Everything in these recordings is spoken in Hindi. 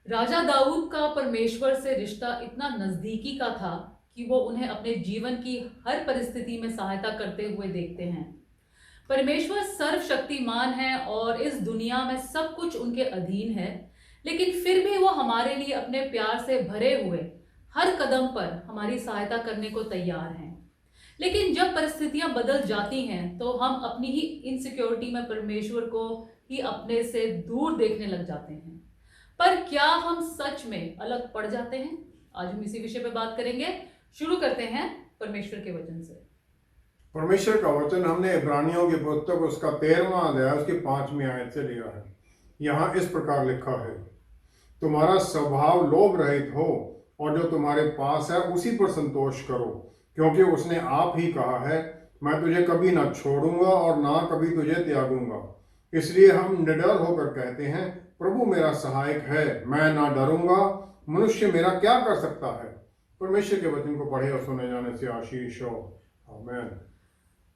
राजा दाऊद का परमेश्वर से रिश्ता इतना नजदीकी का था कि वो उन्हें अपने जीवन की हर परिस्थिति में सहायता करते हुए देखते हैं। परमेश्वर सर्वशक्तिमान है और इस दुनिया में सब कुछ उनके अधीन है, लेकिन फिर भी वो हमारे लिए अपने प्यार से भरे हुए हर कदम पर हमारी सहायता करने को तैयार हैं। लेकिन जब परिस्थितियां बदल जाती हैं तो हम अपनी ही इनसिक्योरिटी में परमेश्वर को ही अपने से दूर देखने लग जाते हैं। पर क्या हम सच में अलग पड़ जाते हैं? आज हम इसी विषय पे बात करेंगे। शुरू करते हैं परमेश्वर के वचन से। परमेश्वर का वचन हमने इब्रानियों की पुस्तक उसका 13वां अध्याय उसकी 5वीं आयत से लिया है। यहाँ इस प्रकार लिखा है, तुम्हारा स्वभाव लोभ रहित हो और जो तुम्हारे पास है उसी पर संतोष करो, क्योंकि उसने आप ही कहा है, मैं तुझे कभी ना छोड़ूंगा और ना कभी तुझे त्यागूंगा। इसलिए हम निडर होकर कहते हैं, प्रभु मेरा सहायक है, मैं ना डरूंगा। मनुष्य मेरा क्या कर सकता है? परमेश्वर के वचन को पढ़े और सुने जाने से आशीष हो। आमीन।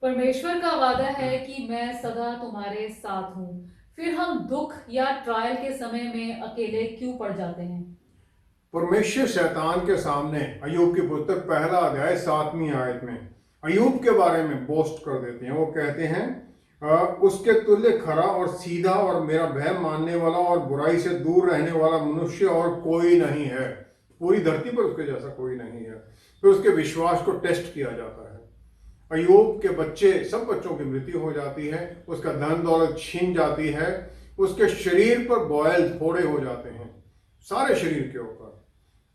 परमेश्वर का वादा है कि मैं सदा तुम्हारे साथ हूँ। फिर हम दुख या ट्रायल के समय में अकेले क्यों पड़ जाते हैं? परमेश्वर शैतान के सामने अय्यूब की पुस्तक 1 अध्याय 7वीं आयत में अय्यूब के बारे में बोस्ट कर देते हैं। वो कहते हैं, उसके तुल्य खरा और सीधा और मेरा भय मानने वाला और बुराई से दूर रहने वाला मनुष्य और कोई नहीं है। पूरी धरती पर उसके जैसा कोई नहीं है। तो उसके विश्वास को टेस्ट किया जाता है। अय्यूब के बच्चे, सब बच्चों की मृत्यु हो जाती है, उसका धन दौलत छीन जाती है, उसके शरीर पर बॉयल फोड़े हो जाते हैं, सारे शरीर के ऊपर।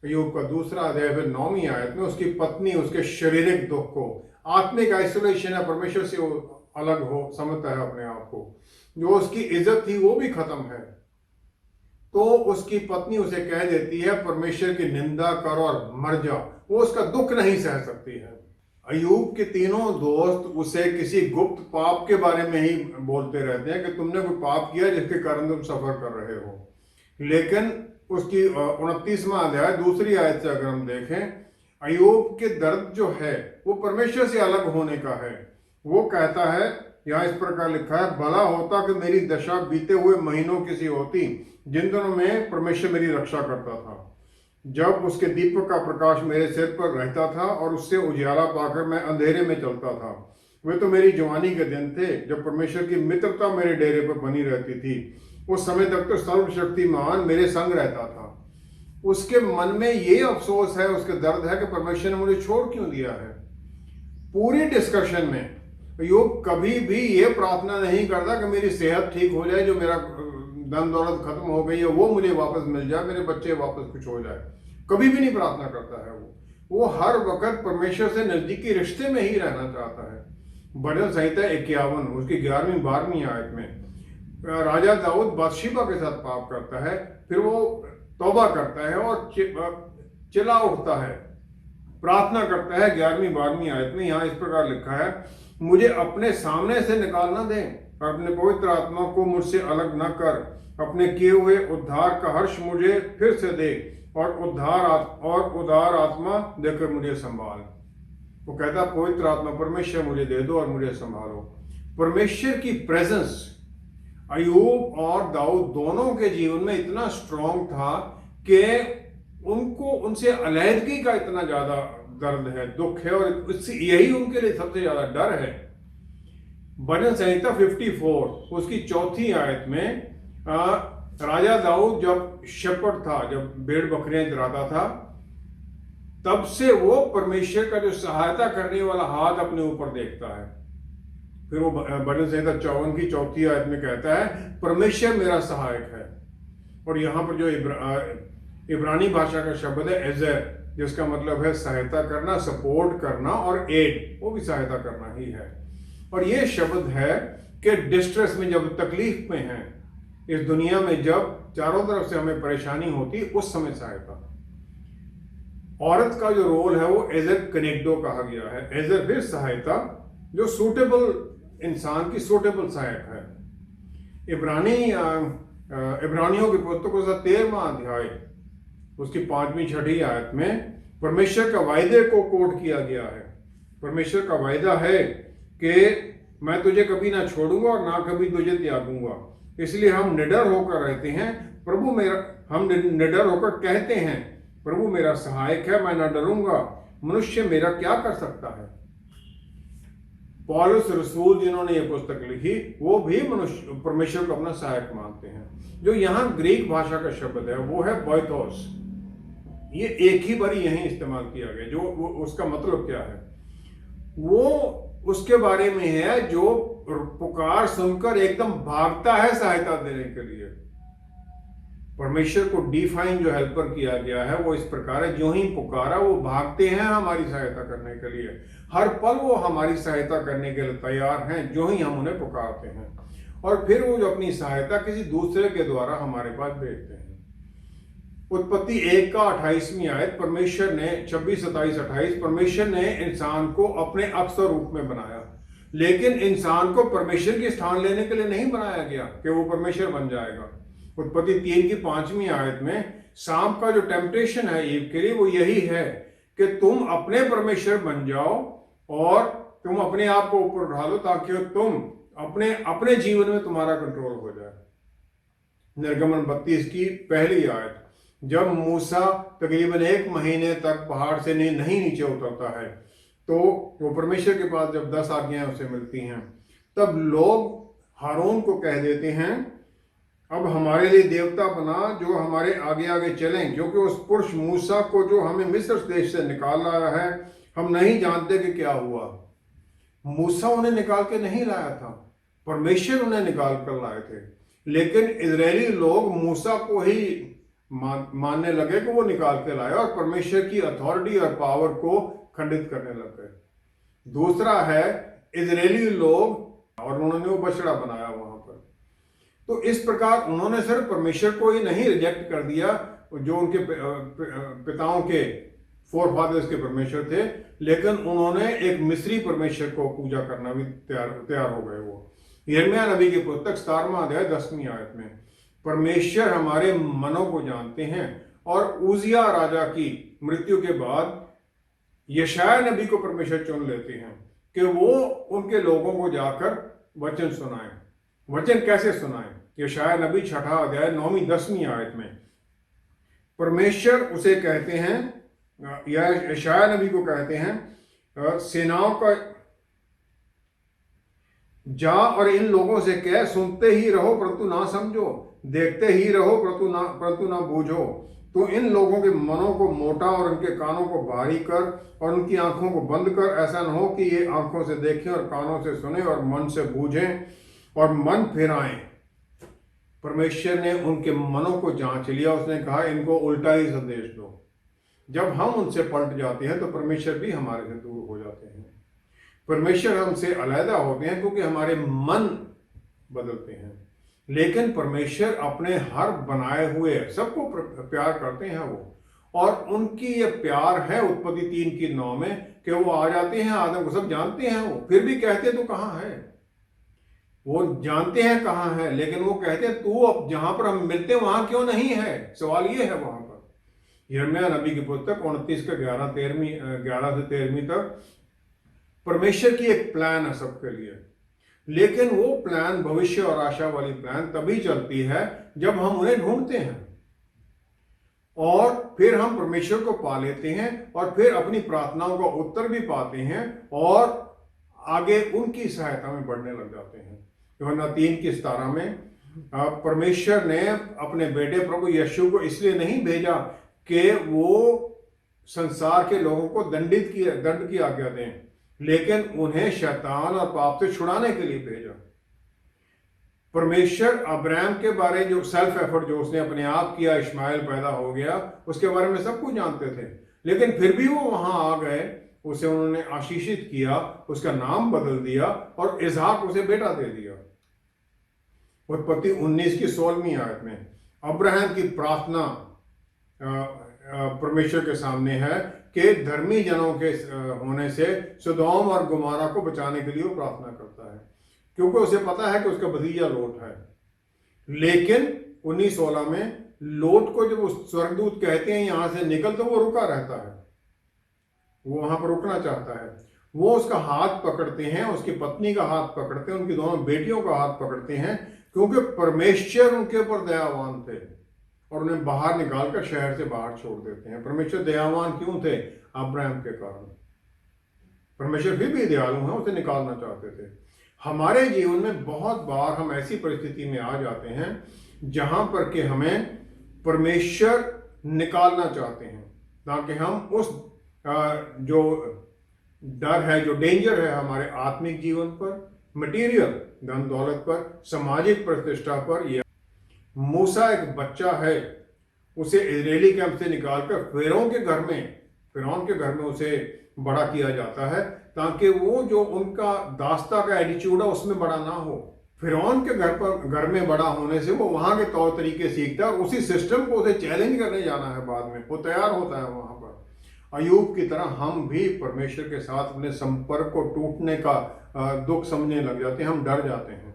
अय्यूब का 2 अध्याय फिर 9वीं आयत में उसकी पत्नी उसके शारीरिक दुख को, आत्मिक आइसोलेशन है, परमेश्वर से वो अलग हो समझता है अपने आप को, जो उसकी इज्जत थी वो भी खत्म है। तो उसकी पत्नी उसे कह देती है, परमेश्वर की निंदा कर और मर जा। वो उसका दुख नहीं सह सकती है। अय्यूब के तीनों दोस्त उसे किसी गुप्त पाप के बारे में ही बोलते रहते हैं कि तुमने कोई पाप किया जिसके कारण तुम सफर कर रहे हो। लेकिन उसकी 29वां अध्याय 2 आयत से अगर हम देखें, अय्यूब के दर्द जो है वो परमेश्वर से अलग होने का है। वो कहता है, यहाँ इस प्रकार लिखा है, भला होता कि मेरी दशा बीते हुए महीनों किसी होती जिन दिनों में परमेश्वर मेरी रक्षा करता था, जब उसके दीपक का प्रकाश मेरे सिर पर रहता था और उससे उजाला पाकर मैं अंधेरे में चलता था। वे तो मेरी जवानी के दिन थे जब परमेश्वर की मित्रता मेरे डेरे पर बनी रहती थी। उस समय तक तो सर्वशक्तिमान मेरे संग रहता था। उसके मन में ये अफसोस है, उसके दर्द है कि परमेश्वर ने मुझे छोड़ क्यों दिया है। पूरी डिस्कशन में अय्यूब कभी भी ये प्रार्थना नहीं करता कि मेरी सेहत ठीक हो जाए, जो मेरा धन दौलत खत्म हो गई है वो मुझे वापस मिल जाए, मेरे बच्चे वापस कुछ हो जाए। कभी भी नहीं प्रार्थना करता है वो हर वक्त परमेश्वर से नजदीकी रिश्ते में ही रहना चाहता है। भजन संहिता 51 उसकी 11वीं 12वीं आयत में राजा दाऊद बादशिबा के साथ पाप करता है, फिर वो तौबा करता है और चिल्ला उठता है, प्रार्थना करता है। 11वीं 12वीं आयत में यहाँ इस प्रकार लिखा है, मुझे अपने सामने से निकाल न दें, अपने पवित्र आत्मा को मुझसे अलग न कर, अपने किए हुए उद्धार का हर्ष मुझे फिर से दे और उदार आत्मा देकर मुझे संभाल। वो कहता, पवित्र आत्मा परमेश्वर मुझे दे दो और मुझे संभालो। परमेश्वर की प्रेजेंस अय्यूब और दाऊद दोनों के जीवन में इतना स्ट्रांग था कि उनको उनसे अलहदगी का इतना ज्यादा दर्द है, दुख है, और यही उनके लिए सबसे ज्यादा डर है। भजन संहिता 54 उसकी 4थी आयत में राजा दाऊद जब शेपर्ड था, जब भेड़ बकरियां चराता था, तब से वो परमेश्वर का जो सहायता करने वाला हाथ अपने ऊपर देखता है। फिर वो भजन संहिता 54 की 4थी आयत में कहता है, परमेश्वर मेरा सहायक है। और यहाँ पर जो इब्रानी भाषा का शब्द है एजर, जिसका मतलब है सहायता करना, सपोर्ट करना, और एड, वो भी सहायता करना ही है। और ये शब्द है कि डिस्ट्रेस में, जब तकलीफ में हैं इस दुनिया में, जब चारों तरफ से हमें परेशानी होती, उस समय सहायता। औरत का जो रोल है वो एजर कनेक्टो कहा गया है। एजर फिर सहायता, जो सूटेबल इंसान की सूटेबल सहायक है। इब्रानियों की पुस्तक का 13वां अध्याय उसकी 5वीं 6वीं आयत में परमेश्वर का वायदे को कोट किया गया है। परमेश्वर का वायदा है कि मैं तुझे कभी ना छोड़ूंगा और ना कभी तुझे त्यागूंगा। इसलिए हम निडर होकर रहते हैं, प्रभु मेरा, हम निडर होकर कहते हैं प्रभु मेरा सहायक है, मैं न डरूंगा, मनुष्य मेरा क्या कर सकता है। पौलुस रसूल जिन्होंने ये पुस्तक लिखी वो भी मनुष्य परमेश्वर को अपना सहायक मानते हैं। जो यहाँ ग्रीक भाषा का शब्द है वो है बोइथोस। ये एक ही बारी यहीं इस्तेमाल किया गया। जो उसका मतलब क्या है वो उसके बारे में है जो पुकार सुनकर एकदम भागता है सहायता देने के लिए। परमेश्वर को डिफाइन जो हेल्पर किया गया है वो इस प्रकार है, जो ही पुकारा वो भागते हैं हमारी सहायता करने के लिए। हर पल वो हमारी सहायता करने के लिए तैयार हैं जो ही हम उन्हें पुकारते हैं, और फिर वो जो अपनी सहायता किसी दूसरे के द्वारा हमारे पास भेजते हैं। उत्पत्ति 1 का 28वीं आयत, परमेश्वर ने 26, 27, 28, परमेश्वर ने इंसान को अपने अक्स और रूप में बनाया, लेकिन इंसान को परमेश्वर के स्थान लेने के लिए नहीं बनाया गया कि वो परमेश्वर बन जाएगा। उत्पत्ति 3 की 5वीं आयत में सांप का जो टेम्पटेशन है ईव के लिए वो यही है कि तुम अपने परमेश्वर बन जाओ और तुम अपने आप को ऊपर उठा लो ताकि तुम अपने जीवन में तुम्हारा कंट्रोल हो जाए। निर्गमन 32 की पहली आयत, जब मूसा तकरीबन 1 महीने तक पहाड़ से नहीं नीचे उतरता है तो वो परमेश्वर के पास जब 10 आज्ञाएं उसे मिलती हैं, तब लोग हारून को कह देते हैं अब हमारे लिए देवता बना जो हमारे आगे आगे चलें, क्योंकि उस पुरुष मूसा को जो हमें मिस्र देश से निकाल लाया है हम नहीं जानते कि क्या हुआ। मूसा उन्हें निकाल के नहीं लाया था, परमेश्वर उन्हें निकाल कर लाए थे, लेकिन इजरायली लोग मूसा को ही मानने लगे कि वो निकाल के लाए और परमेश्वर की अथॉरिटी और पावर को खंडित करने लग गए। दूसरा है इजरायली लोग और उन्होंने वो बछड़ा बनाया वहां पर। तो इस प्रकार उन्होंने सिर्फ परमेश्वर को ही नहीं रिजेक्ट कर दिया जो उनके पिताओं के फोरफादर्स के परमेश्वर थे, लेकिन उन्होंने एक मिस्री परमेश्वर को पूजा करना भी तैयार हो गए। वो यिर्मयाह नबी की पुस्तक 17वां अध्याय 10वीं आयत में, परमेश्वर हमारे मनों को जानते हैं। और उजिया राजा की मृत्यु के बाद यशायाह नबी को परमेश्वर चुन लेते हैं कि वो उनके लोगों को जाकर वचन सुनाएं। वचन कैसे सुनाएं? यशायाह नबी 6 अध्याय 9वीं 10वीं आयत में परमेश्वर उसे कहते हैं, या यशायाह नबी को कहते हैं, सेनाओं का जा और इन लोगों से कह, सुनते ही रहो परंतु ना समझो, देखते ही रहो परंतु ना बूझो। तो इन लोगों के मनों को मोटा और उनके कानों को भारी कर और उनकी आंखों को बंद कर, ऐसा न हो कि ये आंखों से देखें और कानों से सुने और मन से बूझें और मन फिराएं। परमेश्वर ने उनके मनों को जांच लिया, उसने कहा इनको उल्टा ही संदेश दो। जब हम उनसे पलट जाते हैं तो परमेश्वर भी हमारे से दूर हो जाते हैं। परमेश्वर हमसे अलहदा होते हैं क्योंकि हमारे मन बदलते हैं, लेकिन परमेश्वर अपने हर बनाए हुए सबको प्यार करते हैं वो, और उनकी ये प्यार है उत्पत्ति 3 की 9 में कि वो आ जाते हैं आदम को, सब जानते हैं वो, फिर भी कहते तो कहाँ है, वो जानते हैं कहाँ है, लेकिन वो कहते तू अब जहां पर हम मिलते हैं वहां क्यों नहीं है। सवाल ये है वहां पर। यिर्मयाह नबी की पुस्तक 29 का 11 से 13वीं तक परमेश्वर की एक प्लान है सबके लिए, लेकिन वो प्लान भविष्य और आशा वाली प्लान तभी चलती है जब हम उन्हें ढूंढते हैं और फिर हम परमेश्वर को पा लेते हैं और फिर अपनी प्रार्थनाओं का उत्तर भी पाते हैं और आगे उनकी सहायता में बढ़ने लग जाते हैं। यूहन्ना 3 की 17 में परमेश्वर ने अपने बेटे प्रभु यीशु को इसलिए नहीं भेजा कि वो संसार के लोगों को दंड की आज्ञा दें, लेकिन उन्हें शैतान और पाप से छुड़ाने के लिए भेजा। परमेश्वर अब्राहम के बारे जो सेल्फ एफर्ट जो उसने अपने आप किया, इश्माइल पैदा हो गया, उसके बारे में सब कुछ जानते थे, लेकिन फिर भी वो वहां आ गए, उसे उन्होंने आशीषित किया, उसका नाम बदल दिया और इसहाक उसे बेटा दे दिया। उत्पत्ति 19 की 16वीं आयत में अब्राहम की प्रार्थना परमेश्वर के सामने है कि धर्मी जनों के होने से सदोम और गुमारा को बचाने के लिए वो प्रार्थना करता है, क्योंकि उसे पता है कि उसका भतीजा लोट है। लेकिन 19:16 में लोट को जब उस स्वर्गदूत कहते हैं यहां से निकल, तो वो रुका रहता है, वो वहां पर रुकना चाहता है। वो उसका हाथ पकड़ते हैं, उसकी पत्नी का हाथ पकड़ते हैं, उनकी दोनों बेटियों का हाथ पकड़ते हैं, क्योंकि परमेश्वर उनके ऊपर दयावान थे। और उन्हें बाहर निकालकर शहर से बाहर छोड़ देते हैं। परमेश्वर दयावान क्यों थे? अब्राहम के कारण। परमेश्वर फिर भी दयालु हैं, उसे निकालना चाहते थे। हमारे जीवन में बहुत बार हम ऐसी परिस्थिति में आ जाते हैं जहां पर कि हमें परमेश्वर निकालना चाहते हैं, ताकि हम उस जो डर है, जो डेंजर है हमारे आत्मिक जीवन पर, मटेरियल धन दौलत पर, सामाजिक प्रतिष्ठा पर। या मूसा एक बच्चा है, उसे इजरायली कैंप से निकालकर फिरौन के घर में उसे बड़ा किया जाता है, ताकि वो जो उनका दास्ता का एटीट्यूड है उसमें बड़ा ना हो। फिरौन के घर में बड़ा होने से वो वहां के तौर तरीके सीखता है और उसी सिस्टम को उसे चैलेंज करने जाना है। बाद में वो तैयार होता है वहां पर। अयूब की तरह हम भी परमेश्वर के साथ अपने संपर्क को टूटने का दुख समझने लग जाते हैं, हम डर जाते हैं।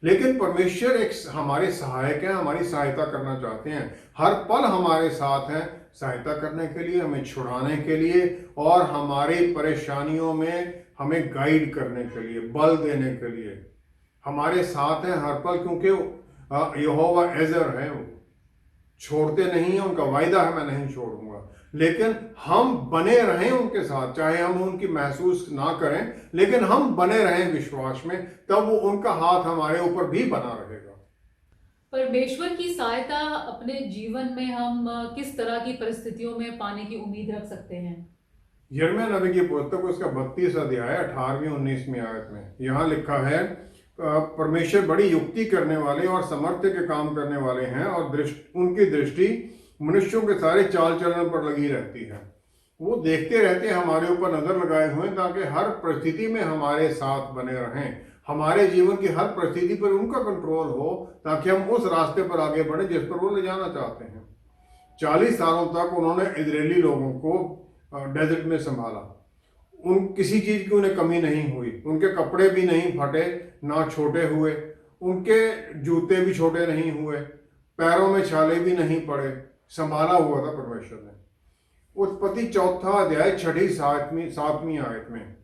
लेकिन परमेश्वर एक हमारे सहायक है, हमारी सहायता करना चाहते हैं, हर पल हमारे साथ हैं, सहायता करने के लिए, हमें छुड़ाने के लिए और हमारी परेशानियों में हमें गाइड करने के लिए, बल देने के लिए हमारे साथ हैं हर पल। क्योंकि यहोवा एजर है, वो छोड़ते नहीं है, उनका वायदा है मैं नहीं छोड़ूंगा। लेकिन हम बने रहें उनके साथ, चाहे हम उनकी महसूस ना करें, लेकिन हम बने रहें विश्वास में, तब वो उनका हाथ हमारे ऊपर भी बना रहेगा। परमेश्वर की सहायता अपने जीवन में हम किस तरह की परिस्थितियों में पाने की उम्मीद रख सकते हैं? यिर्मयाह नबी की पुस्तक उसका 32 अध्याय 18वीं 19वीं आयत में यहाँ लिखा है, परमेश्वर बड़ी युक्ति करने वाले और समर्थ्य के काम करने वाले हैं और उनकी दृष्टि मनुष्यों के सारे चाल चलन पर लगी रहती है। वो देखते रहते हैं, हमारे ऊपर नजर लगाए हुए, ताकि हर परिस्थिति में हमारे साथ बने रहें, हमारे जीवन की हर परिस्थिति पर उनका कंट्रोल हो, ताकि हम उस रास्ते पर आगे बढ़े जिस पर वो ले जाना चाहते हैं। 40 सालों तक उन्होंने इजरायली लोगों को डेजर्ट में संभाला। किसी चीज की उन्हें कमी नहीं हुई, उनके कपड़े भी नहीं फटे, ना छोटे हुए, उनके जूते भी छोटे नहीं हुए, पैरों में छाले भी नहीं पड़े, संभाला हुआ था परमेश्वर ने। उत्पत्ति 4 अध्याय 6-7वीं आयत में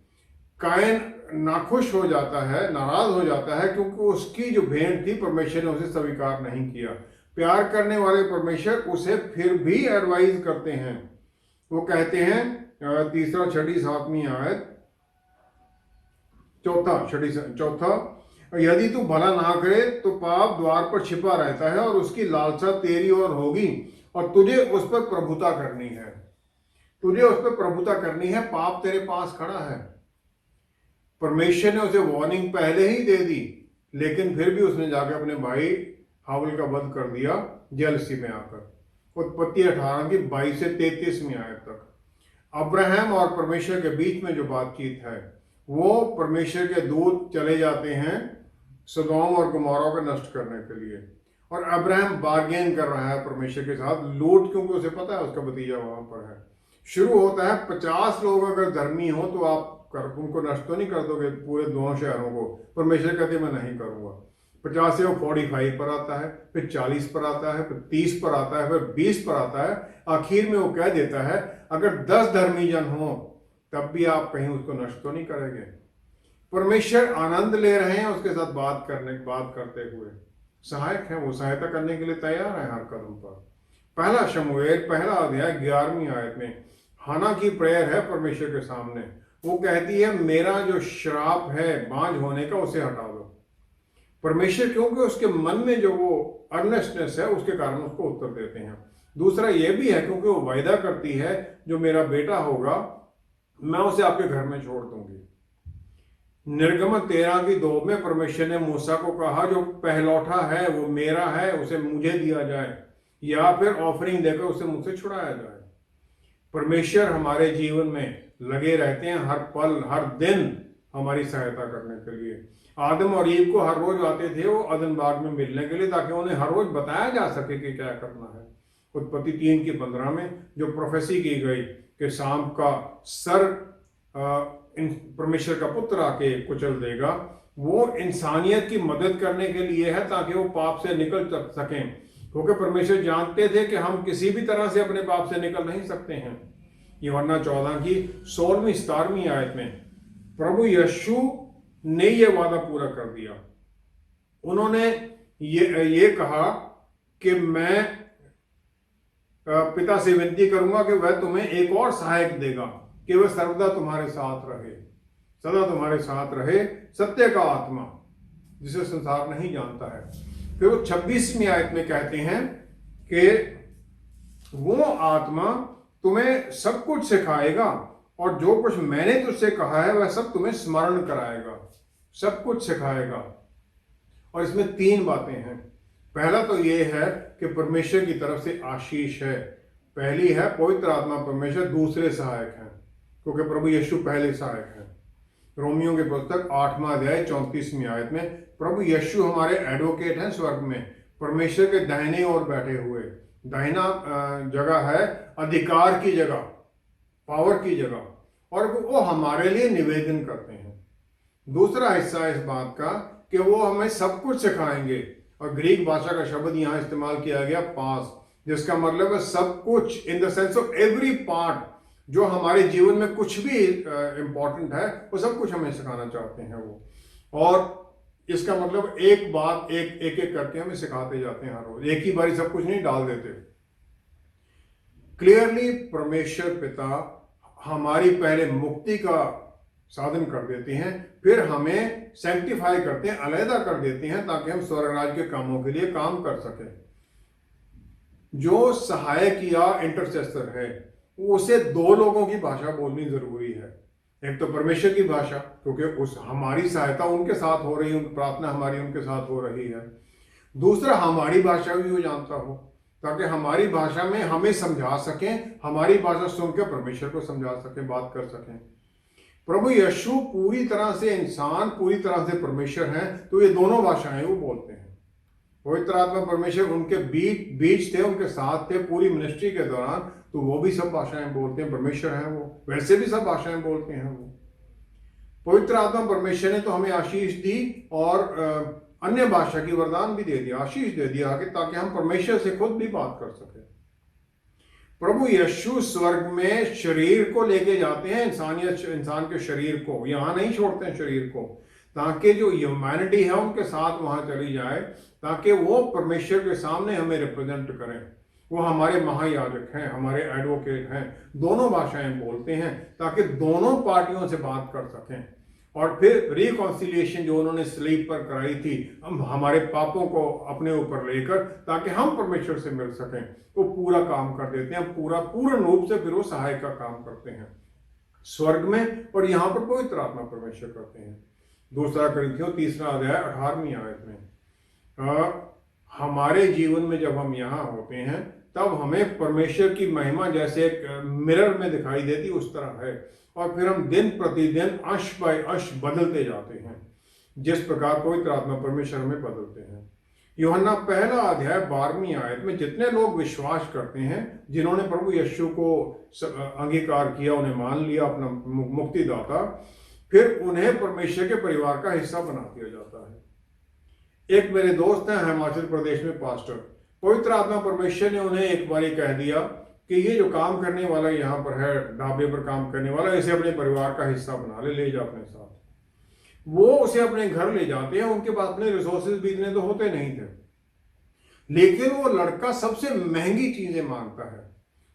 कायन नाखुश हो जाता है, नाराज हो जाता है, क्योंकि उसकी जो भेंट थी परमेश्वर ने उसे स्वीकार नहीं किया। प्यार करने वाले परमेश्वर उसे फिर भी एडवाइज करते हैं। वो कहते हैं 3-6-7वीं आयत, चौथा, यदि तू भला ना करे तो पाप द्वार पर छिपा रहता है और उसकी लालसा तेरी ओर होगी और तुझे उस पर प्रभुता करनी है। तुझे उस पर प्रभुता करनी है, पाप तेरे पास खड़ा है। परमेश्वर ने उसे वार्निंग पहले ही दे दी, लेकिन फिर भी उसने जाकर अपने भाई हावल का वध कर दिया जेलसी में आकर। उत्पत्ति 18 की 22 से 33वीं आयत तक अब्राहम और परमेश्वर के बीच में जो बातचीत है, वो परमेश्वर के दूत चले जाते हैं सदोम और गमोरा को नष्ट करने के लिए, और अब्राहम बार्गेन कर रहा है परमेश्वर के साथ। लूट, क्योंकि उसे पता है उसका भतीजा वहां पर है। शुरू होता है 50 लोग अगर धर्मी हो तो आप उनको नष्ट तो नहीं कर दोगे पूरे दोनों शहरों को। परमेश्वर कहते मैं नहीं करूंगा। 50 से वो 45 पर आता है, फिर 40 पर आता है, फिर 30 पर आता है, फिर 20 पर आता है। आखिर में वो कह देता है अगर 10 धर्मी जन हो तब भी आप कहीं उसको नष्ट तो नहीं करेंगे। परमेश्वर आनंद ले रहे हैं उसके साथ बात करते हुए। सहायक है, वो सहायता करने के लिए तैयार है हर कदम पर। पहला शमूएल 1 अध्याय 11वीं आयत में हाना की प्रेयर है परमेश्वर के सामने। वो कहती है मेरा जो श्राप है बांझ होने का उसे हटा दो। परमेश्वर क्योंकि उसके मन में जो वो अर्नेस्टनेस है उसके कारण उसको उत्तर देते हैं। दूसरा ये भी है क्योंकि वो वायदा करती है जो मेरा बेटा होगा मैं उसे आपके घर में छोड़ दूंगी। निर्गमन 13:2 में परमेश्वर ने मूसा को कहा जो पहलौठा है वो मेरा है, उसे मुझे दिया जाए, या फिर ऑफरिंग देकर उसे मुझसे छुड़ाया जाए। परमेश्वर हमारे जीवन में लगे रहते हैं हर पल हर दिन हमारी सहायता करने के लिए। आदम और ईव को हर रोज आते थे वो अदन बाग में मिलने के लिए, ताकि उन्हें हर रोज बताया जा सके कि क्या करना है। उत्पत्ति 3:15 में जो प्रोफेसी की गई कि शाम का सर परमेश्वर का पुत्र आके कुचल देगा, वो इंसानियत की मदद करने के लिए है ताकि वो पाप से निकल सकें। क्योंकि परमेश्वर जानते थे कि हम किसी भी तरह से अपने पाप से निकल नहीं सकते हैं। यूहन्ना 14 की 16-17वीं आयत में प्रभु यीशु ने यह वादा पूरा कर दिया। उन्होंने ये कहा कि मैं पिता से विनती करूंगा कि वह तुम्हें एक और सहायक देगा कि वह सर्वदा तुम्हारे साथ रहे, सदा तुम्हारे साथ रहे, सत्य का आत्मा जिसे संसार नहीं जानता है। फिर वो 26वीं आयत में कहते हैं कि वो आत्मा तुम्हें सब कुछ सिखाएगा और जो कुछ मैंने तुझसे कहा है वह सब तुम्हें स्मरण कराएगा, सब कुछ सिखाएगा। और इसमें 3 बातें हैं। पहला तो ये है कि परमेश्वर की तरफ से आशीष है। पहली है पवित्र आत्मा परमेश्वर दूसरे सहायक हैं, क्योंकि प्रभु यीशु पहले सहायक हैं। रोमियो के पुस्तक 8वां अध्याय 34वीं आयत में प्रभु यीशु हमारे एडवोकेट हैं स्वर्ग में, परमेश्वर के दाहिने ओर बैठे हुए। दाहिना जगह है अधिकार की जगह, पावर की जगह, और वो हमारे लिए निवेदन करते हैं। दूसरा हिस्सा इस बात का कि वो हमें सब कुछ सिखाएंगे, और ग्रीक भाषा का शब्द यहाँ इस्तेमाल किया गया पास, जिसका मतलब है सब कुछ, in the sense of every part. जो हमारे जीवन में कुछ भी इंपॉर्टेंट है वो सब कुछ हमें सिखाना चाहते हैं वो। और इसका मतलब एक बात एक एक करके हमें सिखाते जाते हैं हर रोज, एक ही बारी सब कुछ नहीं डाल देते। क्लियरली परमेश्वर पिता हमारी पहले मुक्ति का साधन कर देते हैं, फिर हमें सैंक्टिफाई करते हैं, अलहदा कर देते हैं, ताकि हम स्वर्गराज के कामों के लिए काम कर सकें। जो सहायक या इंटरसेसर है उसे 2 लोगों की भाषा बोलनी जरूरी है। एक तो परमेश्वर की भाषा, क्योंकि उस हमारी सहायता उनके साथ हो रही है, प्रार्थना हमारी उनके साथ हो रही है। दूसरा हमारी भाषा भी वो जानता हो, ताकि हमारी भाषा में हमें समझा सकें, हमारी भाषा सुनकर परमेश्वर को समझा सकें, बात कर सकें। प्रभु यीशु पूरी तरह से इंसान, पूरी तरह से परमेश्वर हैं, तो ये दोनों भाषाएं वो बोलते हैं। पवित्र आत्मा परमेश्वर उनके बीच थे, उनके साथ थे पूरी मिनिस्ट्री के दौरान, तो वो भी सब भाषाएं बोलते हैं। परमेश्वर हैं वो, वैसे भी सब भाषाएं बोलते हैं वो। पवित्र आत्मा परमेश्वर ने तो हमें आशीष दी और अन्य भाषा की वरदान भी दे दिया, आशीष दे दिया, ताकि हम परमेश्वर से खुद भी बात कर सके। प्रभु यीशु स्वर्ग में शरीर को लेके जाते हैं, इंसान के शरीर को, यहां नहीं छोड़ते हैं शरीर को, ताकि जो ह्यूमैनिटी है उनके साथ वहां चली जाए, ताकि वो परमेश्वर के सामने हमें रिप्रेजेंट करें। वो हमारे महायाजक हैं, हमारे एडवोकेट हैं, दोनों भाषाएं बोलते हैं, ताकि दोनों पार्टियों से बात कर सकें। और फिर रिकॉन्सिलिएशन जो उन्होंने स्लीप पर कराई थी, हम हमारे पापों को अपने ऊपर लेकर, ताकि हम परमेश्वर से मिल सकें, वो पूरा काम कर देते हैं, पूर्ण रूप से फिर वो सहायक का काम करते हैं स्वर्ग में, और यहाँ पर पवित्र आत्मा परमेश्वर करते हैं। 2 कोरिन्थियों 3 अध्याय 18वीं आयत में हमारे जीवन में जब हम यहाँ होते हैं तब हमें परमेश्वर की महिमा जैसे एक मिरर में दिखाई देती उस तरह है, और फिर हम दिन प्रतिदिन अंश बाय अंश बदलते जाते हैं, जिस प्रकार पवित्र आत्मा परमेश्वर हमें बदलते हैं। यूहन्ना 1 अध्याय 12वीं आयत में जितने लोग विश्वास करते हैं, जिन्होंने प्रभु यीशु को अंगीकार किया, उन्हें मान लिया अपना मुक्तिदाता, फिर उन्हें परमेश्वर के परिवार का हिस्सा बना दिया जाता है। एक मेरे दोस्त हैं हिमाचल प्रदेश में पास्टर, पवित्र आत्मा परमेश्वर ने उन्हें एक बार कह दिया कि ये जो काम करने वाला यहाँ पर है, ढाबे पर काम करने वाला, इसे अपने परिवार का हिस्सा बना ले जा अपने साथ। वो उसे अपने घर ले जाते हैं, उनके पास अपने रिसोर्सेज भी इतने तो होते नहीं थे, लेकिन वो लड़का सबसे महंगी चीजें मांगता है।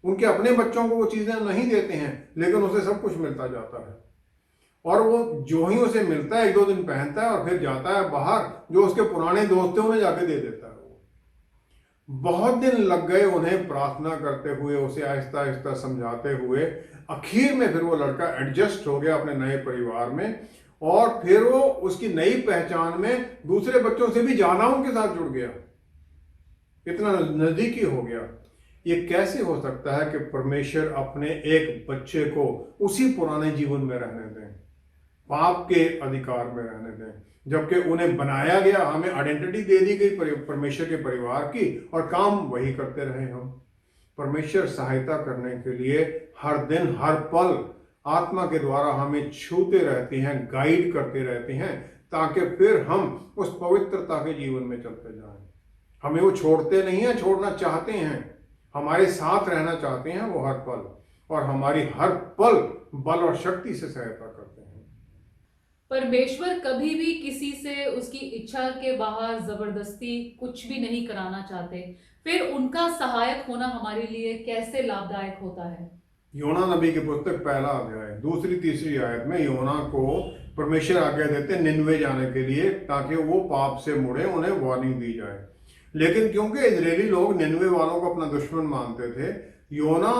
उनके अपने बच्चों को वो चीजें नहीं देते हैं, लेकिन उसे सब कुछ मिलता जाता है, और वो जो ही उसे मिलता है 1-2 दिन पहनता है और फिर जाता है बाहर, जो उसके पुराने दोस्त थे उन्हें जाके दे देता है। बहुत दिन लग गए उन्हें प्रार्थना करते हुए, उसे आहिस्ता आहिस्ता समझाते हुए, आखिर में फिर वो लड़का एडजस्ट हो गया अपने नए परिवार में, और फिर वो उसकी नई पहचान में दूसरे बच्चों से भी ज्यादा उनके साथ जुड़ गया, इतना नजदीकी हो गया। ये कैसे हो सकता है कि परमेश्वर अपने एक बच्चे को उसी पुराने जीवन में रहने दें, पाप के अधिकार में रहने दें, जबकि उन्हें बनाया गया, हमें आइडेंटिटी दे दी गई परमेश्वर के परिवार की, और काम वही करते रहे हम। परमेश्वर सहायता करने के लिए हर दिन हर पल आत्मा के द्वारा हमें छूते रहते हैं, गाइड करते रहते हैं, ताकि फिर हम उस पवित्रता के जीवन में चलते जाएं। हमें वो छोड़ते नहीं हैं, छोड़ना चाहते हैं, हमारे साथ रहना चाहते हैं वो हर पल, और हमारी हर पल बल और शक्ति से सहायता करते हैं। परमेश्वर कभी भी किसी से उसकी इच्छा के बाहर जबरदस्ती कुछ भी नहीं कराना चाहते। फिर उनका सहायक होना हमारे लिए कैसे लाभदायक होता है? योना नबी की पुस्तक पहला अध्याय दूसरी तीसरी आयत में योना को परमेश्वर आज्ञा देते हैं निनवे जाने के लिए, ताकि वो पाप से मुड़े, उन्हें वार्निंग दी जाए। लेकिन क्योंकि इजरायली लोग निनवे वालों को अपना दुश्मन मानते थे, योना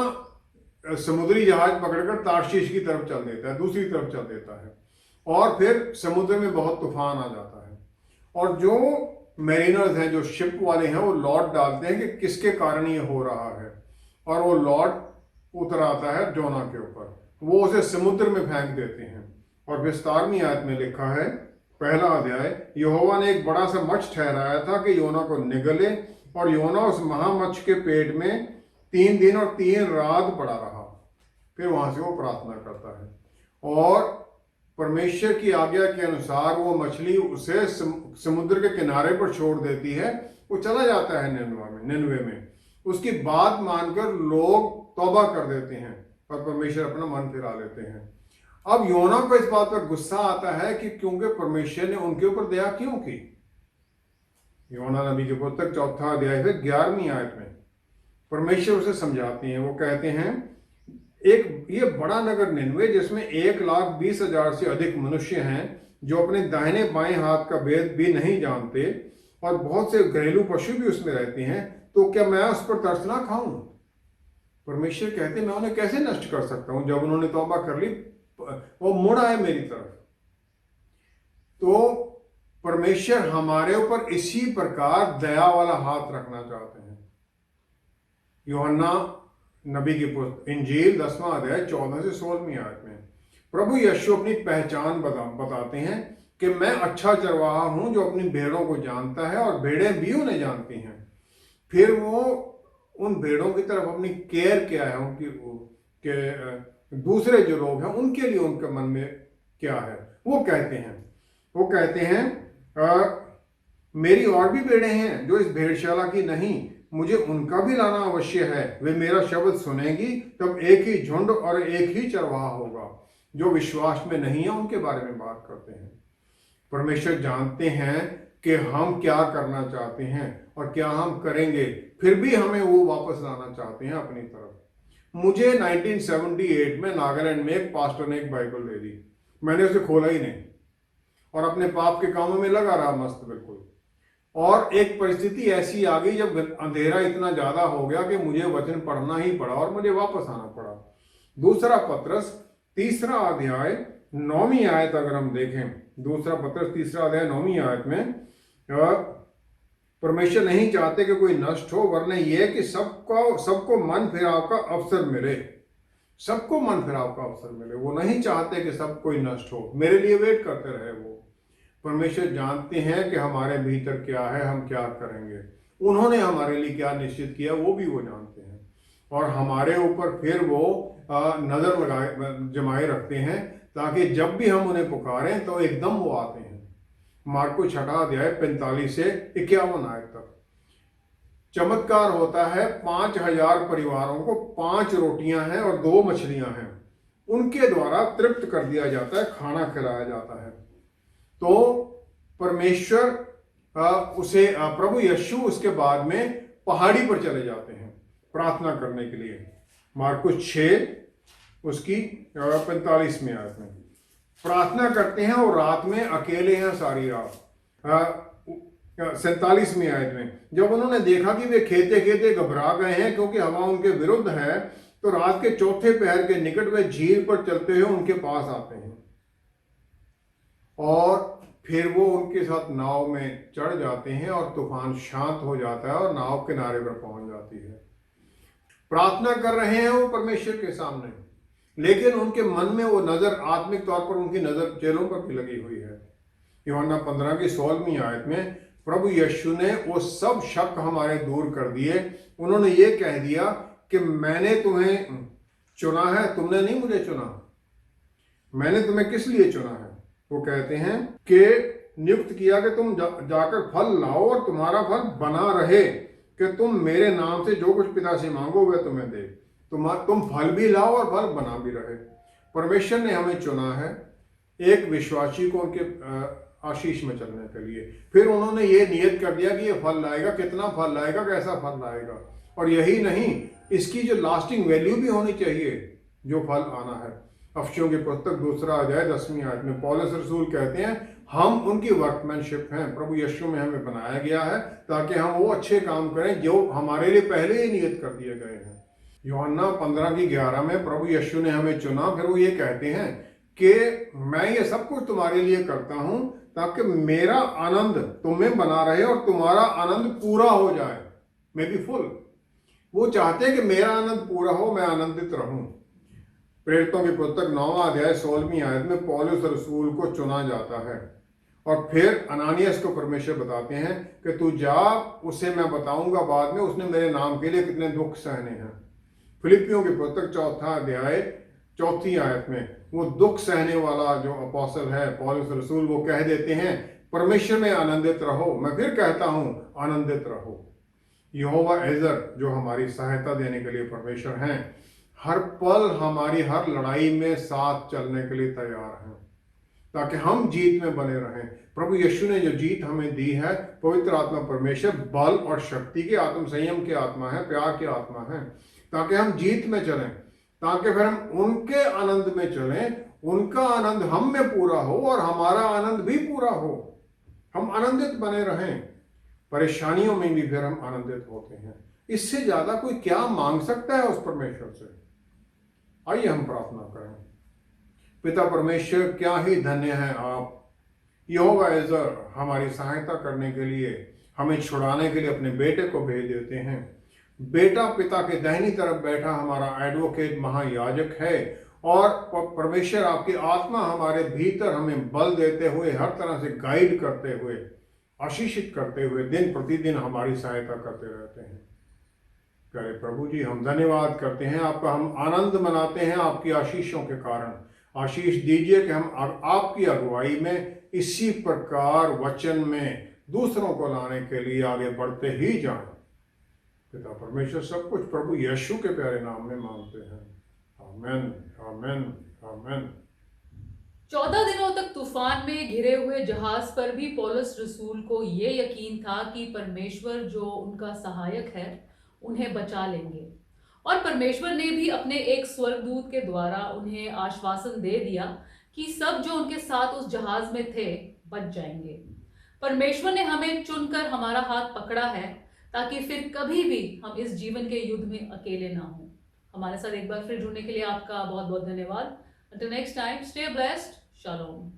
समुद्री जहाज पकड़कर तार्शीश की तरफ चल देता है, दूसरी तरफ चल देता है, और फिर समुद्र में बहुत तूफान आ जाता है। और जो मेरिनर्स हैं, जो शिप वाले हैं, वो लॉट डालते हैं कि किसके कारण ये हो रहा है, और वो लॉट उतर आता है जोना के ऊपर, वो उसे समुद्र में फेंक देते हैं। और फिर 17वीं आयत में लिखा है, पहला अध्याय, यहोवा ने एक बड़ा सा मच्छ ठहराया था कि योना को निगले, और योना उस महामच्छ के पेट में 3 दिन और 3 रात पड़ा रहा। फिर वहां से वो प्रार्थना करता है, और परमेश्वर की आज्ञा के अनुसार वो मछली उसे समुद्र के किनारे पर छोड़ देती है। वो चला जाता है निनवे में। उसकी बात मानकर लोग तौबा कर देते हैं और परमेश्वर अपना मन फिरा लेते हैं। अब योना को इस बात पर गुस्सा आता है कि क्योंकि परमेश्वर ने उनके ऊपर दया क्यों की। योना नबी की पुस्तक 4 अध्याय फिर 11वीं आयत में परमेश्वर उसे समझाते हैं। वो कहते हैं, एक ये बड़ा नगर निनवे, जिसमें 1,20,000 से अधिक मनुष्य हैं जो अपने दाहिने बाएं हाथ का भेद भी नहीं जानते, और बहुत से घरेलू पशु भी उसमें रहते हैं, तो क्या मैं उस पर तरस ना खाऊं? परमेश्वर कहते, मैं उन्हें कैसे नष्ट कर सकता हूं? जब उन्होंने तौबा कर ली, वो मुड़ आए मेरी तरफ। तो परमेश्वर हमारे ऊपर इसी प्रकार दया वाला हाथ रखना चाहते हैं। यूहन्ना नबी की पुस्तक इंजील 10वां अध्याय 14 से 16वीं आयत में प्रभु यीशु अपनी पहचान बताते हैं कि मैं अच्छा चरवाहा हूं जो अपनी भेड़ों को जानता है, और भेड़ें भी उन्हें जानती हैं। फिर वो उन भेड़ों की तरफ अपनी केयर क्या है, उनकी के दूसरे जो लोग हैं उनके लिए उनके मन में क्या है, वो कहते हैं मेरी और भी भेड़ें हैं जो इस भेड़शाला की नहीं, मुझे उनका भी लाना अवश्य है। वे मेरा शब्द सुनेंगी, तब एक ही झुंड और एक ही चरवाहा होगा। जो विश्वास में नहीं है उनके बारे में बात करते हैं। परमेश्वर जानते हैं कि हम क्या करना चाहते हैं और क्या हम करेंगे, फिर भी हमें वो वापस लाना चाहते हैं अपनी तरफ। मुझे 1978 में नागालैंड में एक पास्टर ने एक बाइबल दे दी। मैंने उसे खोला ही नहीं और अपने पाप के कामों में लगा रहा मस्त बिल्कुल। और एक परिस्थिति ऐसी आ गई जब अंधेरा इतना ज्यादा हो गया कि मुझे वचन पढ़ना ही पड़ा और मुझे वापस आना पड़ा। दूसरा पत्रस 3 अध्याय 9वीं आयत अगर हम देखें, दूसरा पत्रस 3 अध्याय 9वीं आयत में परमेश्वर नहीं चाहते कि कोई नष्ट हो, वरना यह कि सबको मन फिराव का अवसर मिले। सबको मन फिराव का अवसर मिले। वो नहीं चाहते कि सब कोई नष्ट हो, मेरे लिए वेट करते रहे वो। परमेश्वर जानते हैं कि हमारे भीतर क्या है, हम क्या करेंगे। उन्होंने हमारे लिए क्या निश्चित किया वो भी वो जानते हैं, और हमारे ऊपर फिर वो नजर जमाए रखते हैं, ताकि जब भी हम उन्हें पुकारें तो एकदम वो आते हैं। मार्को 6 अध्याय 45 से 51 आयत तक चमत्कार होता है। 5,000 परिवारों को 5 रोटियां हैं और 2 मछलियां हैं, उनके द्वारा तृप्त कर दिया जाता है, खाना खिलाया जाता है। तो परमेश्वर प्रभु यीशु उसके बाद में पहाड़ी पर चले जाते हैं प्रार्थना करने के लिए। मार्कुस 6 उसकी 45 आयत में प्रार्थना करते हैं, और रात में अकेले हैं सारी रात। 47वीं आयत में जब उन्होंने देखा कि वे खेते खेते घबरा गए हैं क्योंकि हवा उनके विरुद्ध है, तो रात के चौथे पहर के निकट वे झील पर चलते हुए उनके पास आते हैं, और फिर वो उनके साथ नाव में चढ़ जाते हैं, और तूफान शांत हो जाता है और नाव किनारे पर पहुंच जाती है। प्रार्थना कर रहे हैं वो परमेश्वर के सामने, लेकिन उनके मन में वो नजर, आत्मिक तौर पर उनकी नजर चेलों पर भी लगी हुई है। यूहन्ना 15 की 16वीं आयत में प्रभु यीशु ने वो सब शक हमारे दूर कर दिए। उन्होंने ये कह दिया कि मैंने तुम्हें चुना है, तुमने नहीं मुझे चुना। मैंने तुम्हें किस लिए चुना है? वो कहते हैं कि नियुक्त किया कि तुम जाकर फल लाओ और तुम्हारा फल बना रहे, कि तुम मेरे नाम से जो कुछ पिता से मांगो वह तुम्हें दे। तुम फल भी लाओ और फल बना भी रहे। परमेश्वर ने हमें चुना है एक विश्वासी को उनके आशीष में चलने के लिए। फिर उन्होंने ये नियत कर दिया कि ये फल लाएगा, कितना फल लाएगा, कैसा फल लाएगा, और यही नहीं, इसकी जो लास्टिंग वैल्यू भी होनी चाहिए जो फल आना है। अफसियों की पुस्तक 2 अध्याय 10वीं आयत में पौलुस रसूल कहते हैं, हम उनकी वर्कमैनशिप हैं, प्रभु यीशु में हमें बनाया गया है ताकि हम वो अच्छे काम करें जो हमारे लिए पहले ही नियत कर दिए गए हैं। यूहन्ना 15:11 में प्रभु यीशु ने हमें चुना, फिर वो ये कहते हैं कि मैं ये सब कुछ तुम्हारे लिए करता हूं ताकि मेरा आनंद तुम्हें बना रहे और तुम्हारा आनंद पूरा हो जाए, मे बी फुल। वो चाहते हैं कि मेरा आनंद पूरा हो, मैं आनंदित रहूं। प्रेरितों की पुस्तक 9वां अध्याय 16वीं आयत में पौलुस रसूल को चुना जाता है और फिर अनानियास को परमेश्वर बताते हैं कि तू जा, उसे मैं बताऊंगा बाद में उसने मेरे नाम के लिए कितने दुख सहने हैं। फिलिपियों की पुस्तक 4 अध्याय 4 आयत में वो दुख सहने वाला जो अपोस्टल है पौलुस रसूल, वो कह देते हैं परमेश्वर में आनंदित रहो। मैं फिर कहता हूं आनंदित रहो। यहोवा एजर जो हमारी सहायता देने के लिए परमेश्वर हैं, हर पल हमारी हर लड़ाई में साथ चलने के लिए तैयार हैं ताकि हम जीत में बने रहें। प्रभु यीशु ने जो जीत हमें दी है, पवित्र आत्मा परमेश्वर बल और शक्ति की, आत्म संयम की आत्मा है, प्यार की आत्मा है, ताकि हम जीत में चलें, ताकि फिर हम उनके आनंद में चलें, उनका आनंद हम में पूरा हो और हमारा आनंद भी पूरा हो, हम आनंदित बने रहें। परेशानियों में भी फिर हम आनंदित होते हैं। इससे ज्यादा कोई क्या मांग सकता है उस परमेश्वर से? आइए हम प्रार्थना करें। पिता परमेश्वर, क्या ही धन्य है आप, यहोवा एजर, हमारी सहायता करने के लिए, हमें छुड़ाने के लिए अपने बेटे को भेज देते हैं। बेटा पिता के दाहिनी तरफ बैठा हमारा एडवोकेट महायाजक है और परमेश्वर आपकी आत्मा हमारे भीतर हमें बल देते हुए, हर तरह से गाइड करते हुए, आशीषित करते हुए दिन प्रतिदिन हमारी सहायता करते रहते हैं। प्यारे प्रभु जी, हम धन्यवाद करते हैं आपका, हम आनंद मनाते हैं आपकी आशीषों के कारण। आशीष दीजिए कि हम आपकी अगुवाई में इसी प्रकार वचन में दूसरों को लाने के लिए आगे बढ़ते ही जाएं। पिता परमेश्वर सब कुछ प्रभु यीशु के प्यारे नाम में मांगते हैं। आमेन, आमेन, आमेन। 14 दिनों तक तूफान में घिरे हुए जहाज पर भी पौलुस रसूल को ये यकीन था कि परमेश्वर जो उनका सहायक है उन्हें बचा लेंगे, और परमेश्वर ने भी अपने एक स्वर्गदूत के द्वारा उन्हें आश्वासन दे दिया कि सब जो उनके साथ उस जहाज में थे बच जाएंगे। परमेश्वर ने हमें चुनकर हमारा हाथ पकड़ा है ताकि फिर कभी भी हम इस जीवन के युद्ध में अकेले ना हो। हमारे साथ एक बार फिर जुड़ने के लिए आपका बहुत बहुत धन्यवाद। Until next time, stay blessed. Shalom.